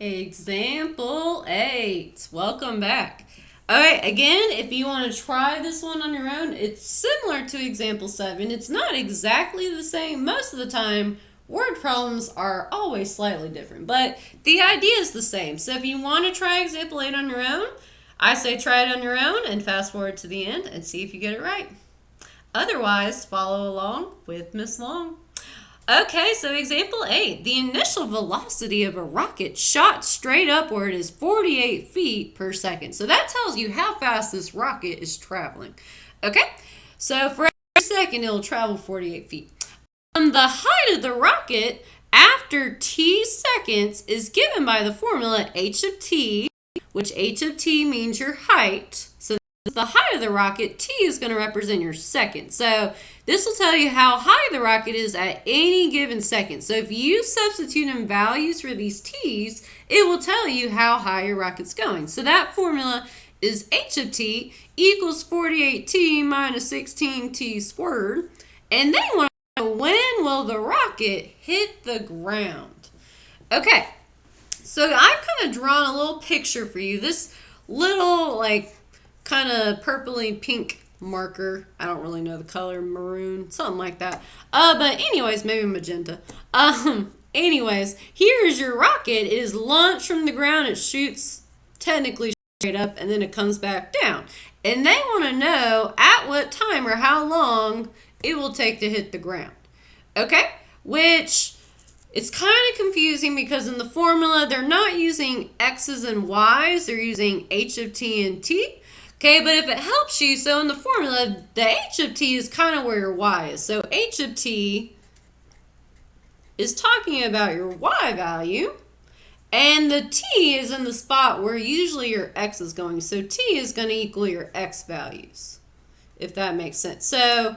Example 8. Welcome back. Alright, again, if you want to try this one on your own, it's similar to example 7. It's not exactly the same. Most of the time, word problems are always slightly different, but the idea is the same. So if you want to try example 8 on your own, I say try it on your own and fast forward to the end and see if you get it right. Otherwise, follow along with Miss Long. Okay, so example 8. The initial velocity of a rocket shot straight upward is 48 feet per second. So that tells you how fast this rocket is traveling. Okay, so for every second, it'll travel 48 feet. The height of the rocket after t seconds is given by the formula h of t, which h of t means your height. So the height of the rocket, t is going to represent your second. So this will tell you how high the rocket is at any given second. So if you substitute in values for these t's, it will tell you how high your rocket's going. So that formula is h of t equals 48t minus 16t squared. And then you want to know, when will the rocket hit the ground? Okay, so I've kind of drawn a little picture for you. This little, kind of purpley pink marker. I don't really know the color, maroon, something like that. But anyways, maybe magenta. Anyways, here is your rocket. It is launched from the ground. It shoots technically straight up and then it comes back down. And they want to know at what time or how long it will take to hit the ground. Okay? Which it's kind of confusing because in the formula, they're not using x's and y's. They're using h of t and t. Okay, but if it helps you, so in the formula, the h of t is kind of where your y is. So h of t is talking about your y value, and the t is in the spot where usually your x is going. So t is going to equal your x values, if that makes sense. So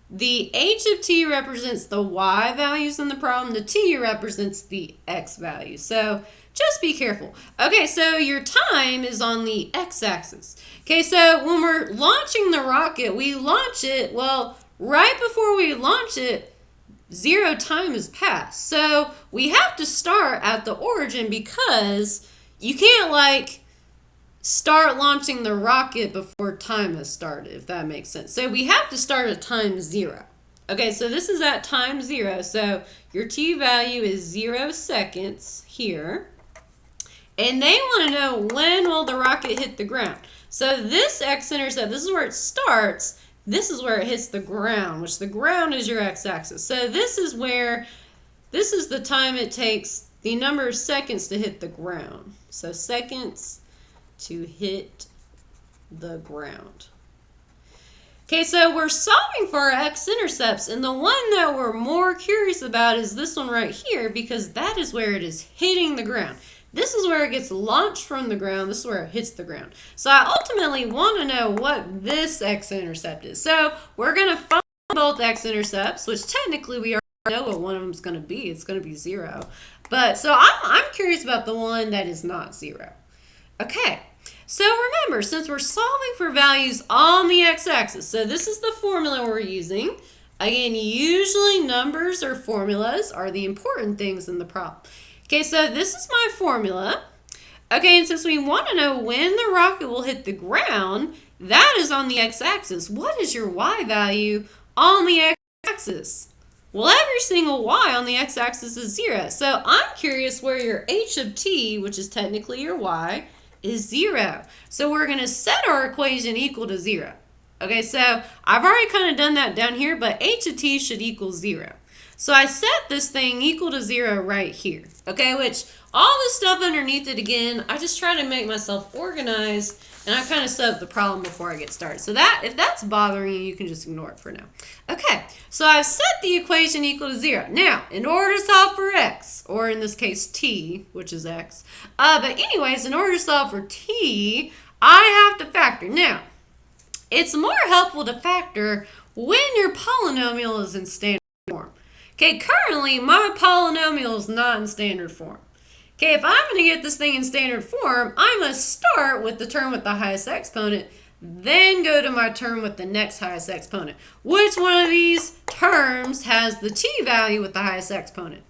the h of t represents the y values in the problem. The t represents the x values. So just be careful. Okay, so your time is on the x-axis. Okay, so when we're launching the rocket, we launch it, well, right before we launch it, 0 time has passed. So we have to start at the origin because you can't, start launching the rocket before time has started, if that makes sense. So we have to start at time 0. Okay, so this is at time 0. So your t value is 0 seconds here. And they want to know when will the rocket hit the ground. So this x-intercept, this is where it starts. This is where it hits the ground, which the ground is your x-axis. So this is the time it takes, the number of seconds to hit the ground. So seconds to hit the ground. Okay, so we're solving for our x-intercepts, and the one that we're more curious about is this one right here because that is where it is hitting the ground. This is where it gets launched from the ground. This is where it hits the ground. So I ultimately want to know what this x-intercept is. So we're going to find both x-intercepts, which technically we already know what one of them is going to be. It's going to be 0. But so I'm curious about the one that is not 0. Okay, so remember, since we're solving for values on the x-axis, so this is the formula we're using. Again, usually numbers or formulas are the important things in the problem. Okay, so this is my formula. Okay, and since we want to know when the rocket will hit the ground, that is on the x-axis. What is your y value on the x-axis? Well, every single y on the x-axis is 0. So I'm curious where your h of t, which is technically your y, is 0. So we're going to set our equation equal to 0. Okay, so I've already kind of done that down here, but h of t should equal 0. So I set this thing equal to 0 right here. Okay, which all this stuff underneath it, again, I just try to make myself organized, and I kind of set up the problem before I get started. So that, if that's bothering you, you can just ignore it for now. Okay, so I've set the equation equal to 0. Now, in order to solve for x, or in this case t, which is x, but anyways, in order to solve for t, I have to factor. Now, it's more helpful to factor when your polynomial is in standard form. Okay, currently my polynomial is not in standard form. Okay, if I'm going to get this thing in standard form, I must start with the term with the highest exponent, then go to my term with the next highest exponent. Which one of these terms has the t value with the highest exponent?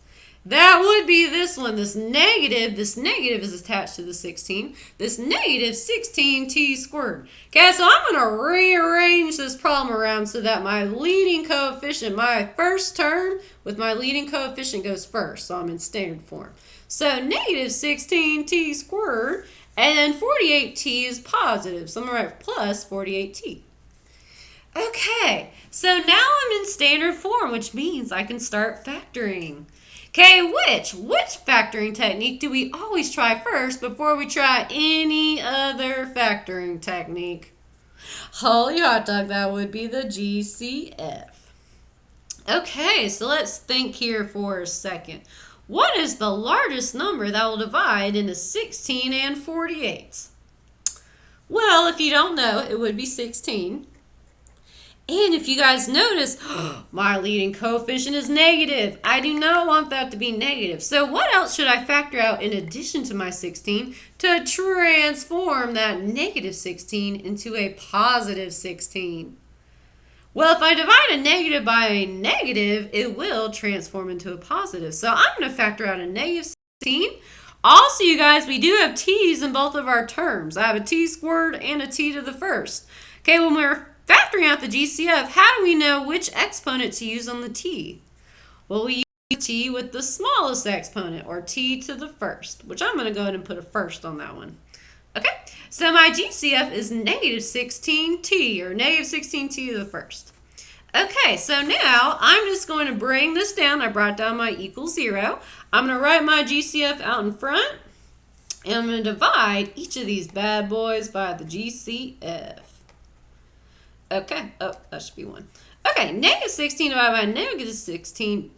That would be this one. This negative is attached to the 16. This negative 16t squared. Okay, so I'm going to rearrange this problem around so that my leading coefficient, my first term with my leading coefficient goes first. So I'm in standard form. So negative 16t squared, and then 48t is positive. So I'm going to write plus 48t. Okay, so now I'm in standard form, which means I can start factoring. Okay, which factoring technique do we always try first before we try any other factoring technique? Holy hot dog, that would be the GCF. Okay, so let's think here for a second. What is the largest number that will divide into 16 and 48? Well, if you don't know, it would be 16. And if you guys notice, my leading coefficient is negative. I do not want that to be negative. So what else should I factor out in addition to my 16 to transform that negative 16 into a positive 16? Well, if I divide a negative by a negative, it will transform into a positive. So I'm going to factor out a negative 16. Also, you guys, we do have t's in both of our terms. I have a t squared and a t to the first. Okay, when we're factoring out the GCF, how do we know which exponent to use on the t? Well, we use t with the smallest exponent, or t to the first, which I'm going to go ahead and put a first on that one. Okay, so my GCF is negative 16t, or negative 16t to the first. Okay, so now I'm just going to bring this down. I brought down my equals 0. I'm going to write my GCF out in front, and I'm going to divide each of these bad boys by the GCF. Okay, oh, that should be 1. Okay, negative 16 divided by negative 16,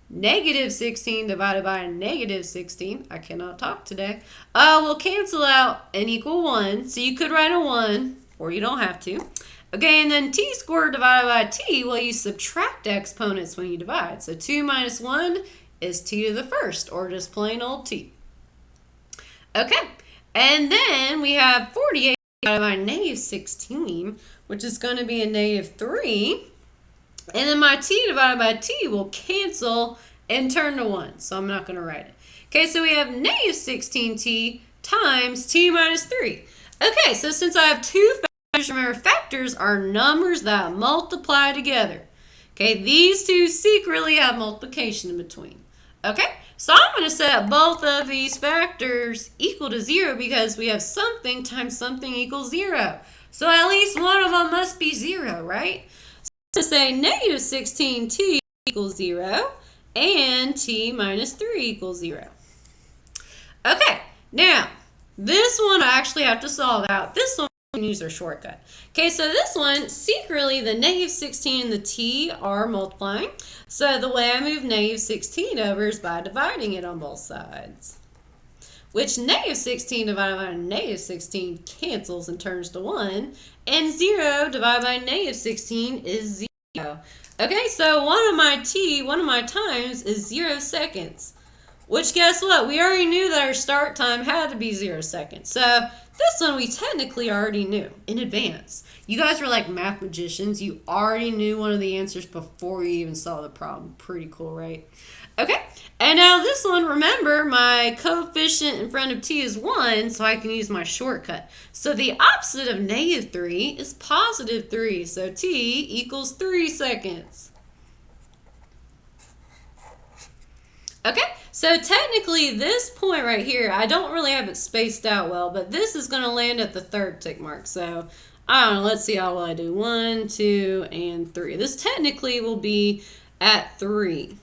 negative 16 divided by negative 16, I cannot talk today, will cancel out and equal 1, so you could write a 1, or you don't have to. Okay, and then t squared divided by t, well, you subtract exponents when you divide, so 2 minus 1 is t to the first, or just plain old t. Okay, and then we have 48 divided by negative 16, which is going to be a negative 3. And then my t divided by t will cancel and turn to 1. So I'm not going to write it. Okay, so we have negative 16t times t minus 3. Okay, so since I have two factors, remember factors are numbers that multiply together. Okay, these two secretly have multiplication in between. Okay, so I'm going to set both of these factors equal to 0 because we have something times something equals 0. So at least one of them must be 0, right? So I'm going to say negative 16t equals 0 and t minus 3 equals 0. Okay, now this one I actually have to solve out. This one we can use our shortcut. Okay, so this one, secretly the negative 16 and the t are multiplying. So the way I move negative 16 over is by dividing it on both sides. Which negative 16 divided by negative 16 cancels and turns to 1. And 0 divided by negative 16 is 0. Okay, so one of my times is 0 seconds. Which, guess what? We already knew that our start time had to be 0 seconds. So this one we technically already knew in advance. You guys were like math magicians. You already knew one of the answers before you even saw the problem. Pretty cool, right? Okay, and now this one, remember, my coefficient in front of t is 1, so I can use my shortcut. So the opposite of negative 3 is positive 3, so t equals 3 seconds. Okay, so technically this point right here, I don't really have it spaced out well, but this is going to land at the third tick mark. So I don't know, let's see how well I do. 1, 2, and 3. This technically will be at 3.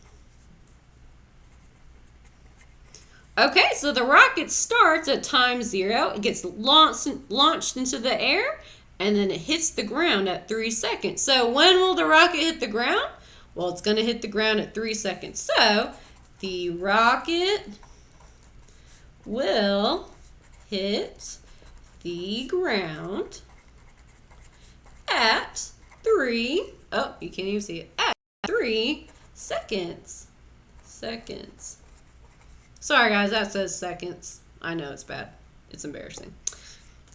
Okay, so the rocket starts at time 0. It gets launched into the air, and then it hits the ground at 3 seconds. So when will the rocket hit the ground? Well, it's going to hit the ground at 3 seconds. So the rocket will hit the ground at 3, oh, you can't even see it, at 3 seconds. Sorry, guys, that says seconds. I know it's bad. It's embarrassing.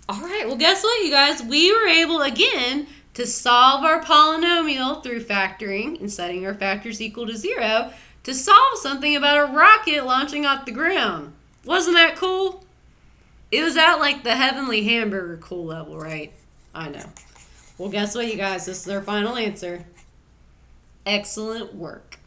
All right, well, guess what, you guys? We were able, again, to solve our polynomial through factoring and setting our factors equal to 0 to solve something about a rocket launching off the ground. Wasn't that cool? It was at like the Heavenly Hamburger cool level, right? I know. Well, guess what, you guys? This is our final answer. Excellent work.